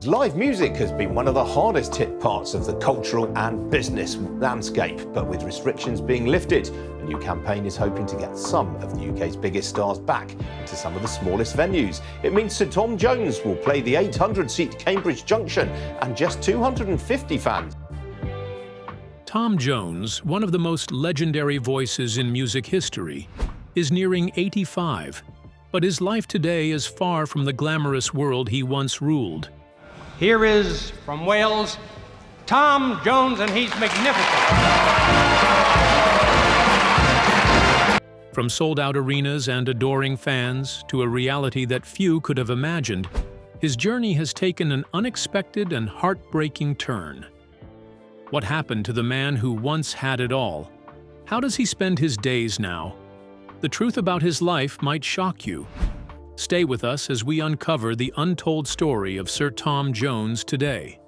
Live music has been one of the hardest hit parts of the cultural and business landscape, but with restrictions being lifted, a new campaign is hoping to get some of the UK's biggest stars back into some of the smallest venues. It means Sir Tom Jones will play the 800-seat Cambridge Junction and just 250 fans. Tom Jones, one of the most legendary voices in music history, is nearing 85, but his life today is far from the glamorous world he once ruled. Here is, from Wales, Tom Jones, and he's magnificent. From sold-out arenas and adoring fans to a reality that few could have imagined, his journey has taken an unexpected and heartbreaking turn. What happened to the man who once had it all? How does he spend his days now? The truth about his life might shock you. Stay with us as we uncover the untold story of Sir Tom Jones today.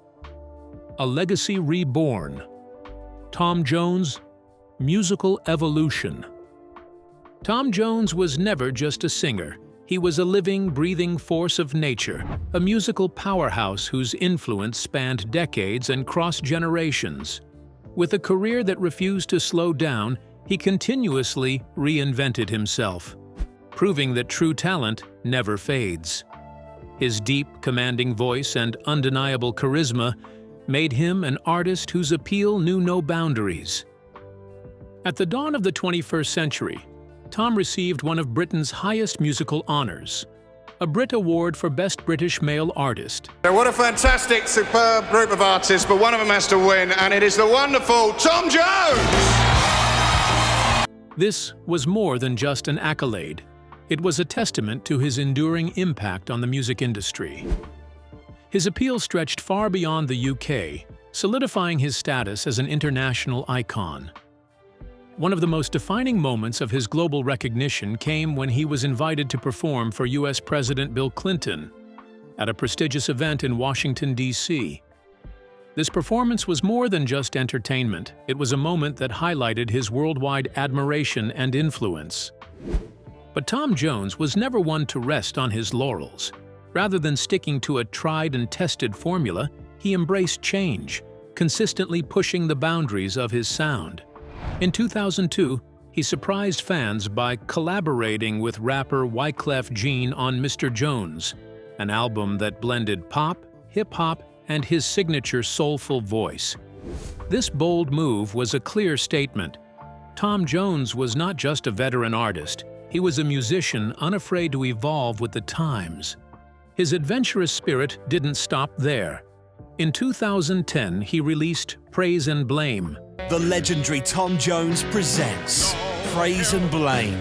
A legacy reborn. Tom Jones, musical evolution. Tom Jones was never just a singer. He was a living, breathing force of nature, a musical powerhouse whose influence spanned decades and crossed generations. With a career that refused to slow down, he continuously reinvented himself, proving that true talent never fades. His deep, commanding voice and undeniable charisma made him an artist whose appeal knew no boundaries. At the dawn of the 21st century, Tom received one of Britain's highest musical honors, a Brit Award for Best British Male Artist. What a fantastic, superb group of artists, but one of them has to win, and it is the wonderful Tom Jones! This was more than just an accolade. It was a testament to his enduring impact on the music industry. His appeal stretched far beyond the UK, solidifying his status as an international icon. One of the most defining moments of his global recognition came when he was invited to perform for US President Bill Clinton at a prestigious event in Washington, D.C. This performance was more than just entertainment. It was a moment that highlighted his worldwide admiration and influence. But Tom Jones was never one to rest on his laurels. Rather than sticking to a tried and tested formula, he embraced change, consistently pushing the boundaries of his sound. In 2002, he surprised fans by collaborating with rapper Wyclef Jean on Mr. Jones, an album that blended pop, hip-hop, and his signature soulful voice. This bold move was a clear statement. Tom Jones was not just a veteran artist. He was a musician unafraid to evolve with the times. His adventurous spirit didn't stop there. In 2010, he released Praise and Blame. The legendary Tom Jones presents Praise and Blame,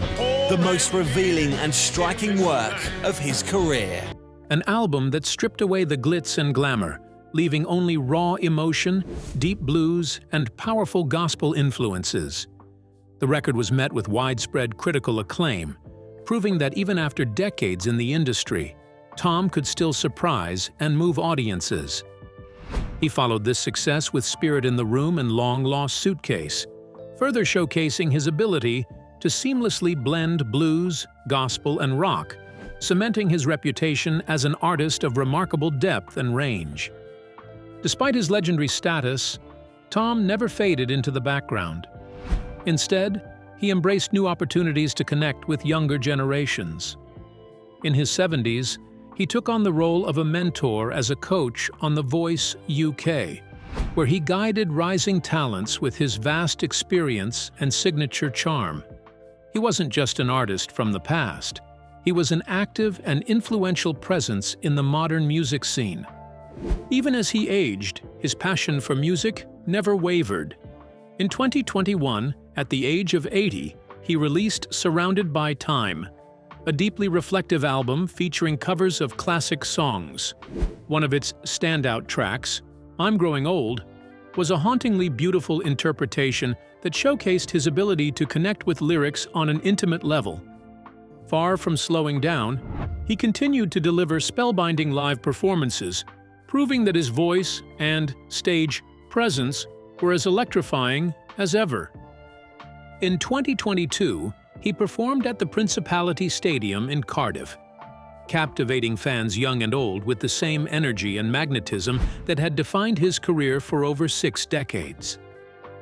the most revealing and striking work of his career. An album that stripped away the glitz and glamour, leaving only raw emotion, deep blues, and powerful gospel influences. The record was met with widespread critical acclaim, proving that even after decades in the industry, Tom could still surprise and move audiences. He followed this success with Spirit in the Room and Long Lost Suitcase, further showcasing his ability to seamlessly blend blues, gospel, and rock, cementing his reputation as an artist of remarkable depth and range. Despite his legendary status, Tom never faded into the background. Instead, he embraced new opportunities to connect with younger generations. In his 70s, he took on the role of a mentor as a coach on The Voice UK, where he guided rising talents with his vast experience and signature charm. He wasn't just an artist from the past. He was an active and influential presence in the modern music scene. Even as he aged, his passion for music never wavered. In 2021, at the age of 80, he released Surrounded by Time, a deeply reflective album featuring covers of classic songs. One of its standout tracks, I'm Growing Old, was a hauntingly beautiful interpretation that showcased his ability to connect with lyrics on an intimate level. Far from slowing down, he continued to deliver spellbinding live performances, proving that his voice and stage presence were as electrifying as ever. In 2022, he performed at the Principality Stadium in Cardiff. captivating fans young and old with the same energy and magnetism that had defined his career for over 6 decades.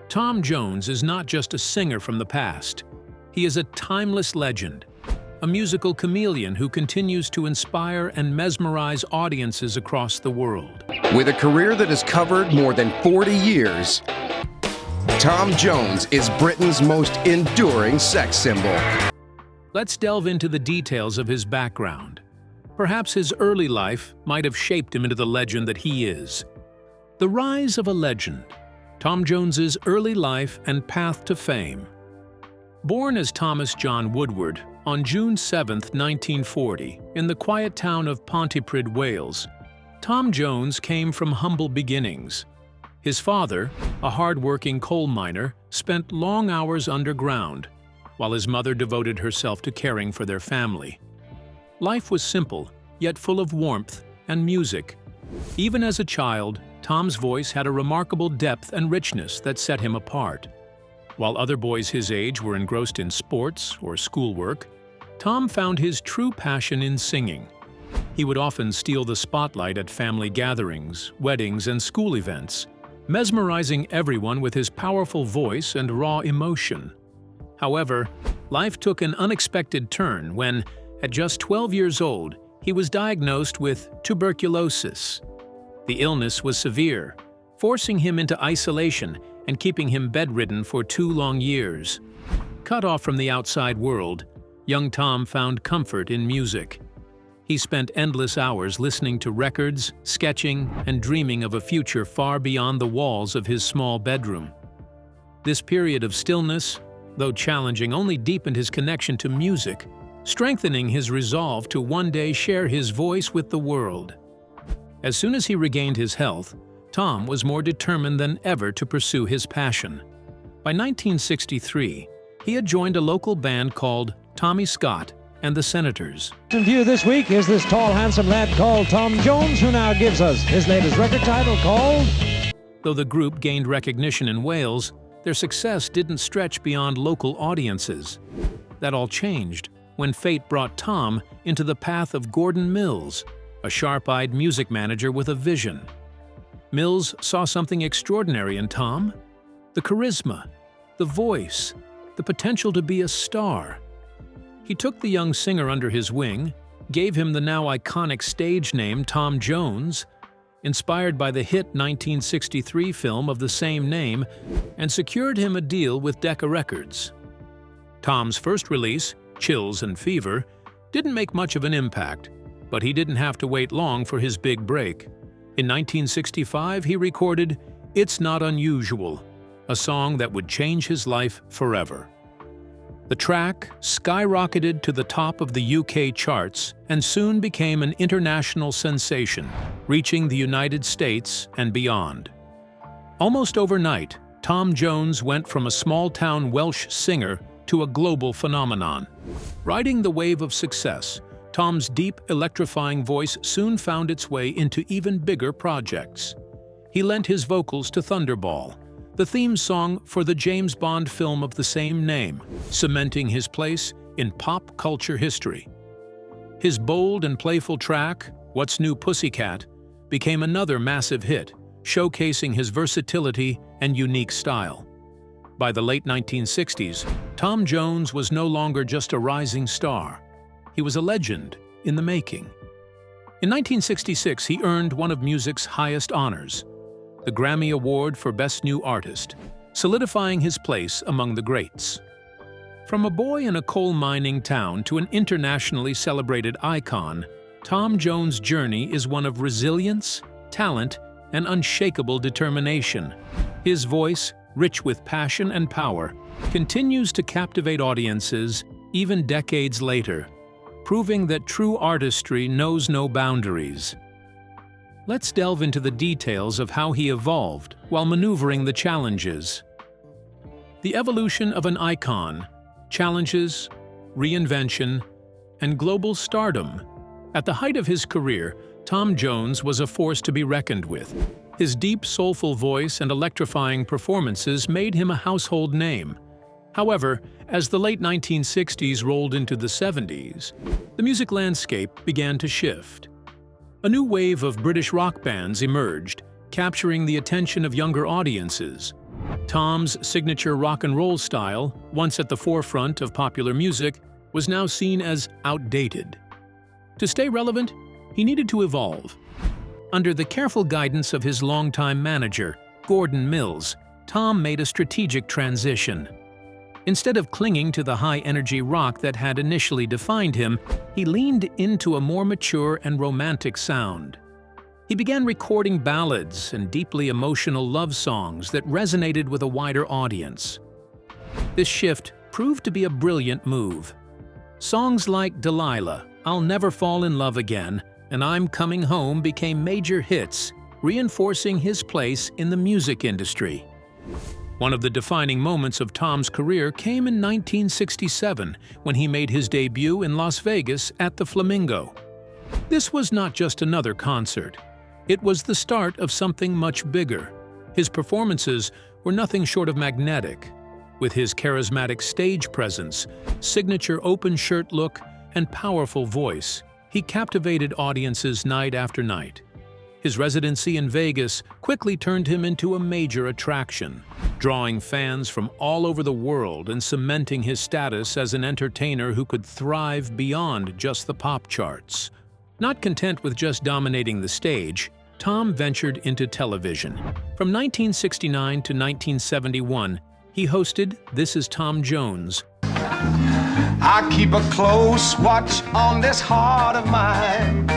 Tom Jones is not just a singer from the past. He is a timeless legend, a musical chameleon who continues to inspire and mesmerize audiences across the world. With a career that has covered more than 40 years, Tom Jones is Britain's most enduring sex symbol. Let's delve into the details of his background. Perhaps his early life might have shaped him into the legend that he is. The rise of a legend. Tom Jones's early life and path to fame. Born as Thomas John Woodward on June 7, 1940, in the quiet town of Pontypridd, Wales, Tom Jones came from humble beginnings. His father, a hard-working coal miner, spent long hours underground, while his mother devoted herself to caring for their family. Life was simple, yet full of warmth and music. Even as a child, Tom's voice had a remarkable depth and richness that set him apart. While other boys his age were engrossed in sports or schoolwork, Tom found his true passion in singing. He would often steal the spotlight at family gatherings, weddings, and school events, mesmerizing everyone with his powerful voice and raw emotion. However, life took an unexpected turn when, at just 12 years old, he was diagnosed with tuberculosis. The illness was severe, forcing him into isolation and keeping him bedridden for 2 long years. Cut off from the outside world, young Tom found comfort in music. He spent endless hours listening to records, sketching, and dreaming of a future far beyond the walls of his small bedroom. This period of stillness, though challenging, only deepened his connection to music, strengthening his resolve to one day share his voice with the world. As soon as he regained his health, Tom was more determined than ever to pursue his passion. By 1963, he had joined a local band called Tommy Scott and the Senators. In view this week is this tall, handsome lad called Tom Jones, who now gives us his latest record title called... Though the group gained recognition in Wales, their success didn't stretch beyond local audiences. That all changed when fate brought Tom into the path of Gordon Mills, a sharp-eyed music manager with a vision. Mills saw something extraordinary in Tom: the charisma, the voice, the potential to be a star. He took the young singer under his wing, gave him the now iconic stage name Tom Jones, inspired by the hit 1963 film of the same name, and secured him a deal with Decca Records. Tom's first release, Chills and Fever, didn't make much of an impact, but he didn't have to wait long for his big break. In 1965, he recorded It's Not Unusual, a song that would change his life forever. The track skyrocketed to the top of the UK charts and soon became an international sensation, reaching the United States and beyond. Almost overnight, Tom Jones went from a small-town Welsh singer to a global phenomenon. Riding the wave of success, Tom's deep, electrifying voice soon found its way into even bigger projects. He lent his vocals to Thunderball, the theme song for the James Bond film of the same name, cementing his place in pop culture history. His bold and playful track, What's New Pussycat, became another massive hit, showcasing his versatility and unique style. By the late 1960s, Tom Jones was no longer just a rising star. He was a legend in the making. In 1966, he earned one of music's highest honors, the Grammy Award for Best New Artist, solidifying his place among the greats. From a boy in a coal mining town to an internationally celebrated icon, Tom Jones' journey is one of resilience, talent, and unshakable determination. His voice, rich with passion and power, continues to captivate audiences even decades later, proving that true artistry knows no boundaries. Let's delve into the details of how he evolved while maneuvering the challenges. The evolution of an icon, challenges, reinvention, and global stardom. At the height of his career, Tom Jones was a force to be reckoned with. His deep, soulful voice and electrifying performances made him a household name. However, as the late 1960s rolled into the 70s, the music landscape began to shift. A new wave of British rock bands emerged, capturing the attention of younger audiences. Tom's signature rock and roll style, once at the forefront of popular music, was now seen as outdated. To stay relevant, he needed to evolve. Under the careful guidance of his longtime manager, Gordon Mills, Tom made a strategic transition. Instead of clinging to the high-energy rock that had initially defined him, he leaned into a more mature and romantic sound. He began recording ballads and deeply emotional love songs that resonated with a wider audience. This shift proved to be a brilliant move. Songs like Delilah, I'll Never Fall in Love Again, and I'm Coming Home became major hits, reinforcing his place in the music industry. One of the defining moments of Tom's career came in 1967 when he made his debut in Las Vegas at the Flamingo. This was not just another concert. It was the start of something much bigger. His performances were nothing short of magnetic. With his charismatic stage presence, signature open shirt look, and powerful voice, he captivated audiences night after night. His residency in Vegas quickly turned him into a major attraction, drawing fans from all over the world and cementing his status as an entertainer who could thrive beyond just the pop charts. Not content with just dominating the stage, Tom ventured into television. From 1969 to 1971, he hosted This Is Tom Jones. I keep a close watch on this heart of mine.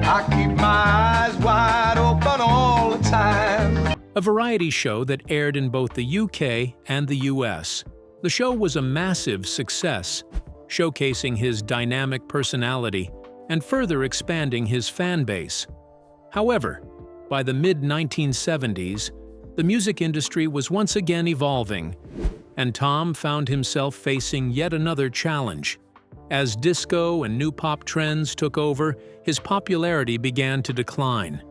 I keep my eyes wide open all the time. A variety show that aired in both the UK and the US. The show was a massive success, showcasing his dynamic personality and further expanding his fan base. However, by the mid-1970s, the music industry was once again evolving, and Tom found himself facing yet another challenge. As disco and new pop trends took over, his popularity began to decline.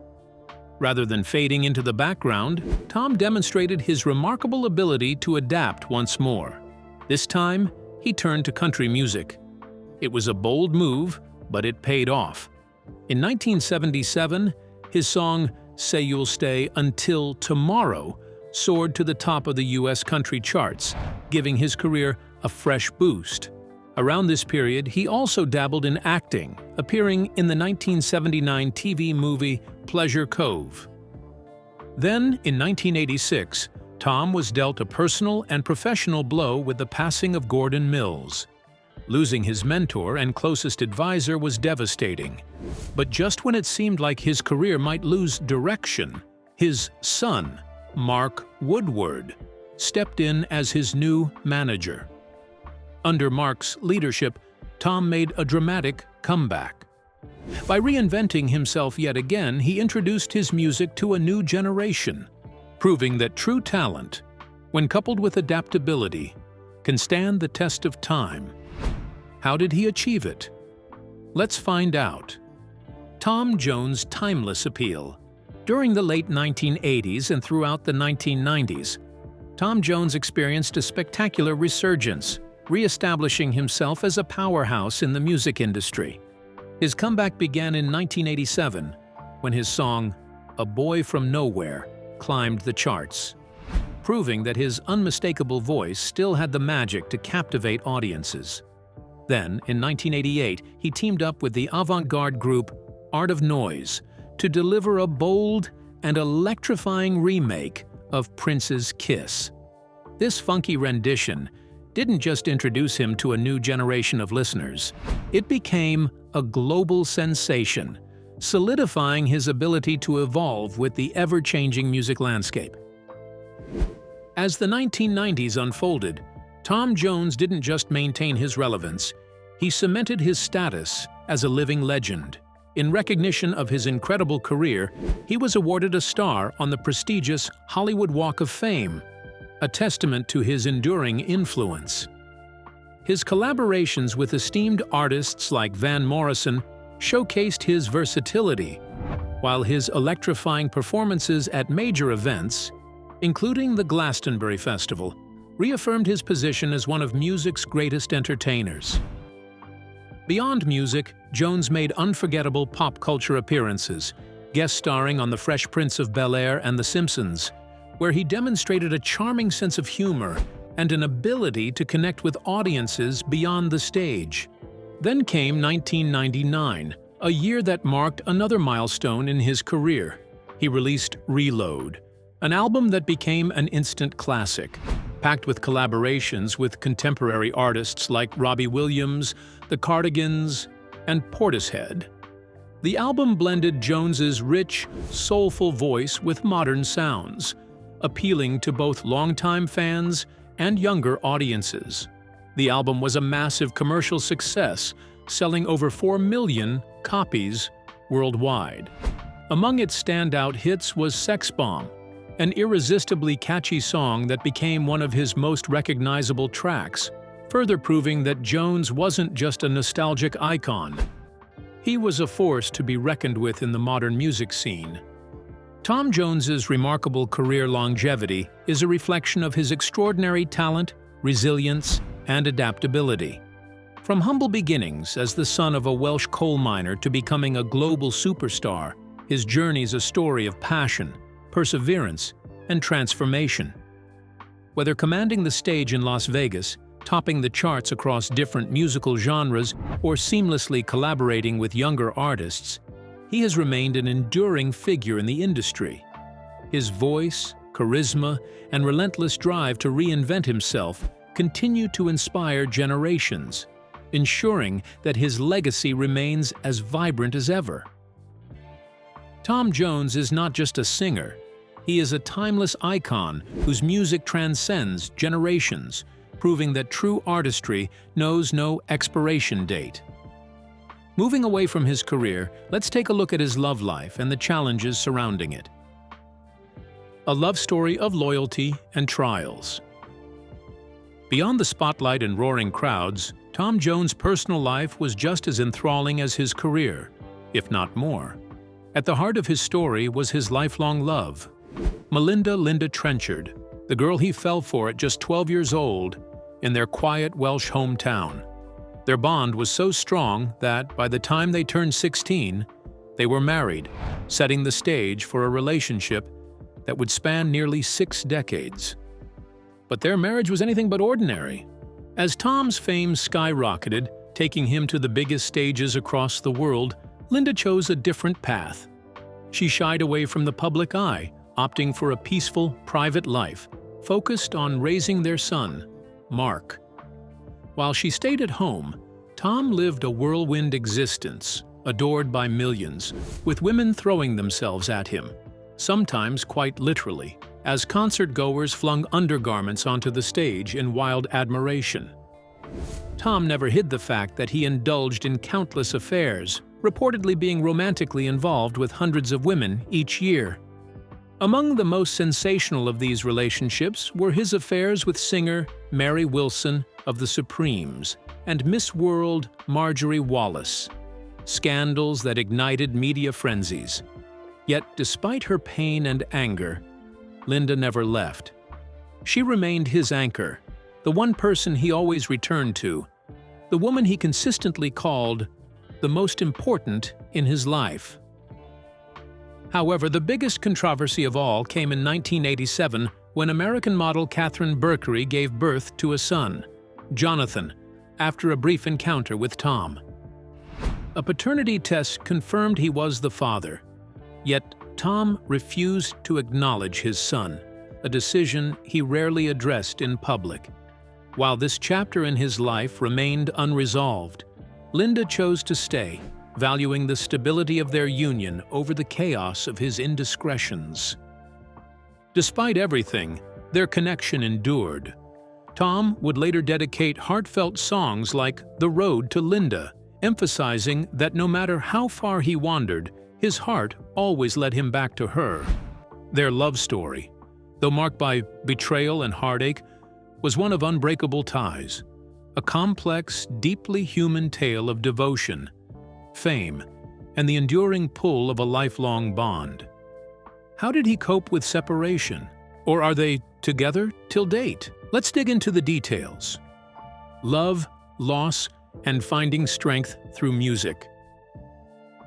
Rather than fading into the background, Tom demonstrated his remarkable ability to adapt once more. This time, he turned to country music. It was a bold move, but it paid off. In 1977, his song Say You'll Stay Until Tomorrow soared to the top of the US country charts, giving his career a fresh boost. Around this period, he also dabbled in acting, appearing in the 1979 TV movie Pleasure Cove. Then, in 1986, Tom was dealt a personal and professional blow with the passing of Gordon Mills. Losing his mentor and closest advisor was devastating. But just when it seemed like his career might lose direction, his son, Mark Woodward, stepped in as his new manager. Under Mark's leadership, Tom made a dramatic comeback. By reinventing himself yet again, he introduced his music to a new generation, proving that true talent, when coupled with adaptability, can stand the test of time. How did he achieve it? Let's find out. Tom Jones' timeless appeal. During the late 1980s and throughout the 1990s, Tom Jones experienced a spectacular resurgence, re-establishing himself as a powerhouse in the music industry. His comeback began in 1987, when his song, A Boy From Nowhere, climbed the charts, proving that his unmistakable voice still had the magic to captivate audiences. Then, in 1988, he teamed up with the avant-garde group Art of Noise to deliver a bold and electrifying remake of Prince's Kiss. This funky rendition didn't just introduce him to a new generation of listeners. It became a global sensation, solidifying his ability to evolve with the ever-changing music landscape. As the 1990s unfolded, Tom Jones didn't just maintain his relevance, he cemented his status as a living legend. In recognition of his incredible career, he was awarded a star on the prestigious Hollywood Walk of Fame, a testament to his enduring influence. His collaborations with esteemed artists like Van Morrison showcased his versatility, while his electrifying performances at major events, including the Glastonbury Festival, reaffirmed his position as one of music's greatest entertainers. Beyond music, Jones made unforgettable pop culture appearances, guest starring on The Fresh Prince of Bel-Air and The Simpsons, where he demonstrated a charming sense of humor and an ability to connect with audiences beyond the stage. Then came 1999, a year that marked another milestone in his career. He released Reload, an album that became an instant classic, packed with collaborations with contemporary artists like Robbie Williams, The Cardigans, and Portishead. The album blended Jones's rich, soulful voice with modern sounds, appealing to both longtime fans and younger audiences. The album was a massive commercial success, selling over 4 million copies worldwide. Among its standout hits was Sex Bomb, an irresistibly catchy song that became one of his most recognizable tracks, further proving that Jones wasn't just a nostalgic icon. He was a force to be reckoned with in the modern music scene. Tom Jones's remarkable career longevity is a reflection of his extraordinary talent, resilience, and adaptability. From humble beginnings as the son of a Welsh coal miner to becoming a global superstar, his journey's a story of passion, perseverance, and transformation. Whether commanding the stage in Las Vegas, topping the charts across different musical genres, or seamlessly collaborating with younger artists, he has remained an enduring figure in the industry. His voice, charisma, and relentless drive to reinvent himself continue to inspire generations, ensuring that his legacy remains as vibrant as ever. Tom Jones is not just a singer, he is a timeless icon whose music transcends generations, proving that true artistry knows no expiration date. Moving away from his career, let's take a look at his love life and the challenges surrounding it. A love story of loyalty and trials. Beyond the spotlight and roaring crowds, Tom Jones' personal life was just as enthralling as his career, if not more. At the heart of his story was his lifelong love, Linda Trenchard, the girl he fell for at just 12 years old, in their quiet Welsh hometown. Their bond was so strong that, by the time they turned 16, they were married, setting the stage for a relationship that would span nearly 6 decades. But their marriage was anything but ordinary. As Tom's fame skyrocketed, taking him to the biggest stages across the world, Linda chose a different path. She shied away from the public eye, opting for a peaceful, private life, focused on raising their son, Mark. While she stayed at home, Tom lived a whirlwind existence, adored by millions, with women throwing themselves at him, sometimes quite literally, as concert-goers flung undergarments onto the stage in wild admiration. Tom never hid the fact that he indulged in countless affairs, reportedly being romantically involved with hundreds of women each year. Among the most sensational of these relationships were his affairs with singer Mary Wilson of the Supremes and Miss World Marjorie Wallace, scandals that ignited media frenzies. Yet, despite her pain and anger, Linda never left. She remained his anchor, the one person he always returned to, the woman he consistently called the most important in his life. However, the biggest controversy of all came in 1987 when American model Catherine Berkery gave birth to a son, Jonathan, after a brief encounter with Tom. A paternity test confirmed he was the father, yet Tom refused to acknowledge his son, a decision he rarely addressed in public. While this chapter in his life remained unresolved, Linda chose to stay, valuing the stability of their union over the chaos of his indiscretions. Despite everything, their connection endured. Tom would later dedicate heartfelt songs like The Road to Linda, emphasizing that no matter how far he wandered, his heart always led him back to her. Their love story, though marked by betrayal and heartache, was one of unbreakable ties, a complex, deeply human tale of devotion, fame, and the enduring pull of a lifelong bond. How did he cope with separation? Or are they together till date? Let's dig into the details. Love, loss, and finding strength through music.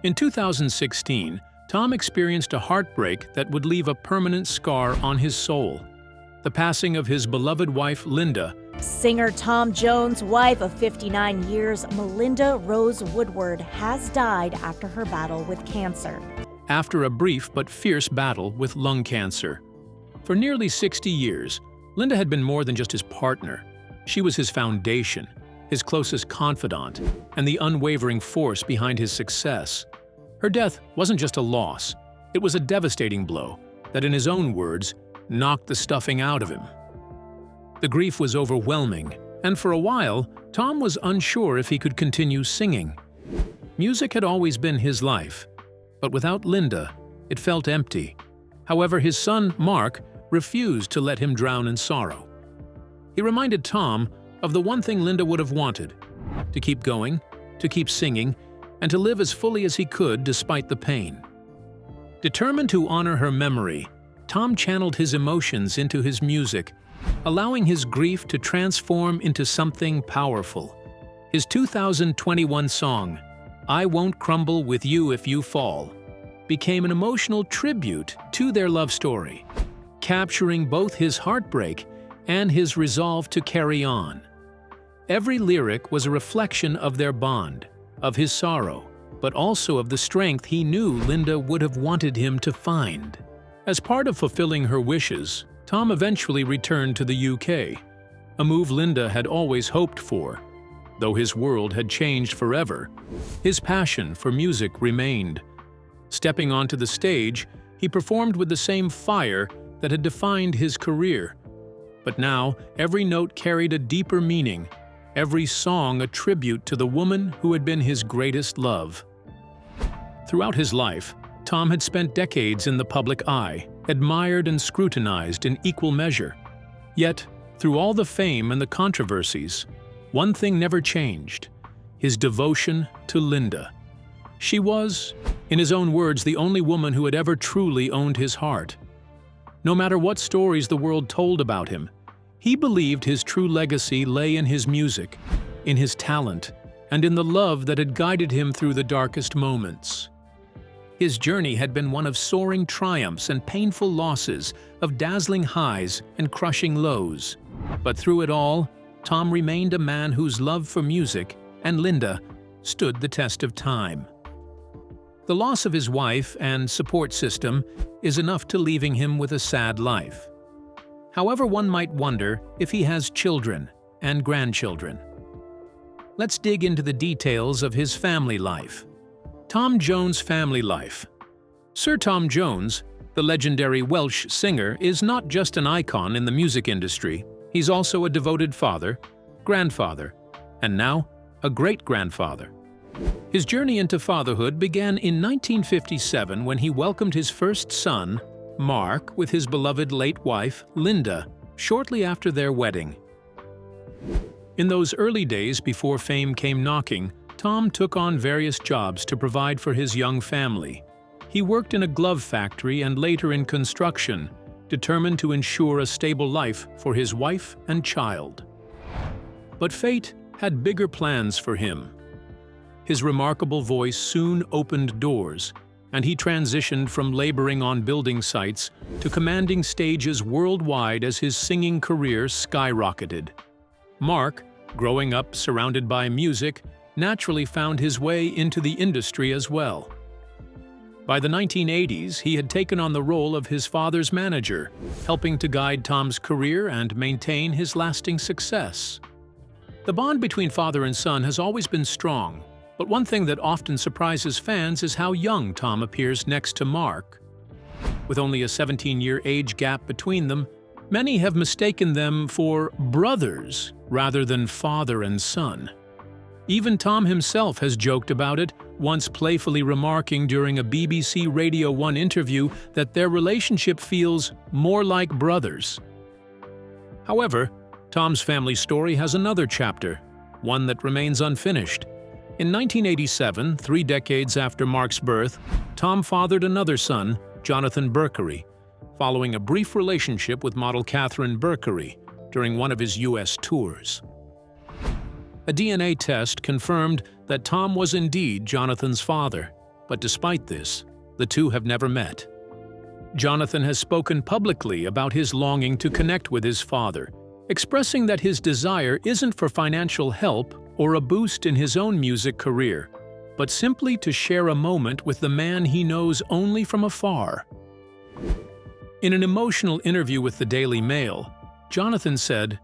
In 2016, Tom experienced a heartbreak that would leave a permanent scar on his soul. The passing of his beloved wife, Linda. Singer Tom Jones' wife of 59 years, Melinda Rose Woodward, has died after her battle with cancer. After a brief but fierce battle with lung cancer. For nearly 60 years, Linda had been more than just his partner. She was his foundation, his closest confidant, and the unwavering force behind his success. Her death wasn't just a loss, it was a devastating blow that, in his own words, knocked the stuffing out of him. The grief was overwhelming, and for a while, Tom was unsure if he could continue singing. Music had always been his life, but without Linda, it felt empty. However, his son, Mark, refused to let him drown in sorrow. He reminded Tom of the one thing Linda would have wanted: to keep going, to keep singing, and to live as fully as he could despite the pain. Determined to honor her memory, Tom channeled his emotions into his music, allowing his grief to transform into something powerful. His 2021 song, "I Won't Crumble With You If You Fall," became an emotional tribute to their love story, capturing both his heartbreak and his resolve to carry on. Every lyric was a reflection of their bond, of his sorrow, but also of the strength he knew Linda would have wanted him to find. As part of fulfilling her wishes, Tom eventually returned to the UK, a move Linda had always hoped for. Though his world had changed forever, his passion for music remained. Stepping onto the stage, he performed with the same fire that had defined his career. But now, every note carried a deeper meaning, every song a tribute to the woman who had been his greatest love. Throughout his life, Tom had spent decades in the public eye, admired and scrutinized in equal measure. Yet, through all the fame and the controversies, one thing never changed: his devotion to Linda. She was, in his own words, the only woman who had ever truly owned his heart. No matter what stories the world told about him, he believed his true legacy lay in his music, in his talent, and in the love that had guided him through the darkest moments. His journey had been one of soaring triumphs and painful losses, of dazzling highs and crushing lows. But through it all, Tom remained a man whose love for music and Linda stood the test of time. The loss of his wife and support system is enough to leaving him with a sad life. However, one might wonder if he has children and grandchildren. Let's dig into the details of his family life. Tom Jones' family life. Sir Tom Jones, the legendary Welsh singer, is not just an icon in the music industry. He's also a devoted father, grandfather, and now a great-grandfather. His journey into fatherhood began in 1957 when he welcomed his first son, Mark, with his beloved late wife, Linda, shortly after their wedding. In those early days before fame came knocking, Tom took on various jobs to provide for his young family. He worked in a glove factory and later in construction, determined to ensure a stable life for his wife and child. But fate had bigger plans for him. His remarkable voice soon opened doors, and he transitioned from laboring on building sites to commanding stages worldwide as his singing career skyrocketed. Mark, growing up surrounded by music, naturally found his way into the industry as well. By the 1980s, he had taken on the role of his father's manager, helping to guide Tom's career and maintain his lasting success. The bond between father and son has always been strong, but one thing that often surprises fans is how young Tom appears next to Mark. With only a 17-year age gap between them, many have mistaken them for brothers rather than father and son. Even Tom himself has joked about it, once playfully remarking during a BBC Radio 1 interview that their relationship feels more like brothers. However, Tom's family story has another chapter, one that remains unfinished. In 1987, 3 decades after Mark's birth, Tom fathered another son, Jonathan Berkery, following a brief relationship with model Catherine Berkery, during one of his U.S. tours. A DNA test confirmed that Tom was indeed Jonathan's father, but despite this, the two have never met. Jonathan has spoken publicly about his longing to connect with his father, expressing that his desire isn't for financial help or a boost in his own music career, but simply to share a moment with the man he knows only from afar. In an emotional interview with the Daily Mail, Jonathan said,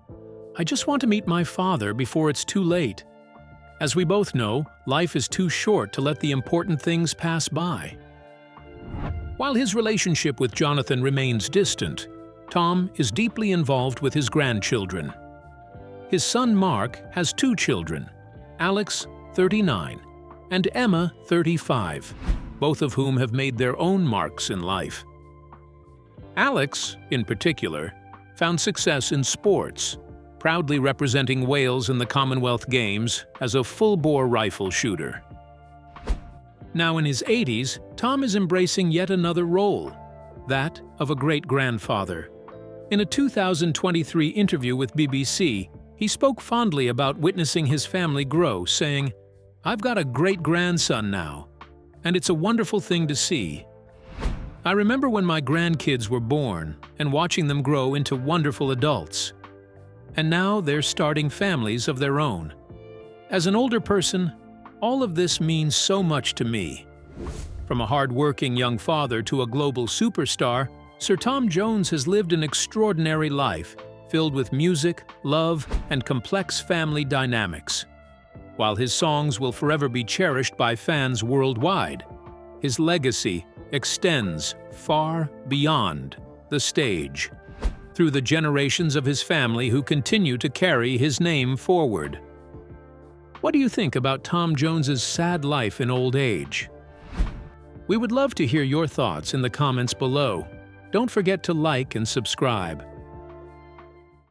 "I just want to meet my father before it's too late. As we both know, life is too short to let the important things pass by." While his relationship with Jonathan remains distant, Tom is deeply involved with his grandchildren. His son Mark has 2 children, Alex, 39, and Emma, 35, both of whom have made their own marks in life. Alex, in particular, found success in sports, proudly representing Wales in the Commonwealth Games as a full-bore rifle shooter. Now in his 80s, Tom is embracing yet another role, that of a great-grandfather. In a 2023 interview with BBC, he spoke fondly about witnessing his family grow, saying, "I've got a great-grandson now, and it's a wonderful thing to see. I remember when my grandkids were born and watching them grow into wonderful adults. And now they're starting families of their own. As an older person, all of this means so much to me." From a hard-working young father to a global superstar, Sir Tom Jones has lived an extraordinary life, filled with music, love, and complex family dynamics. While his songs will forever be cherished by fans worldwide, his legacy extends far beyond the stage, through the generations of his family who continue to carry his name forward. What do you think about Tom Jones's sad life in old age? We would love to hear your thoughts in the comments below. Don't forget to like and subscribe.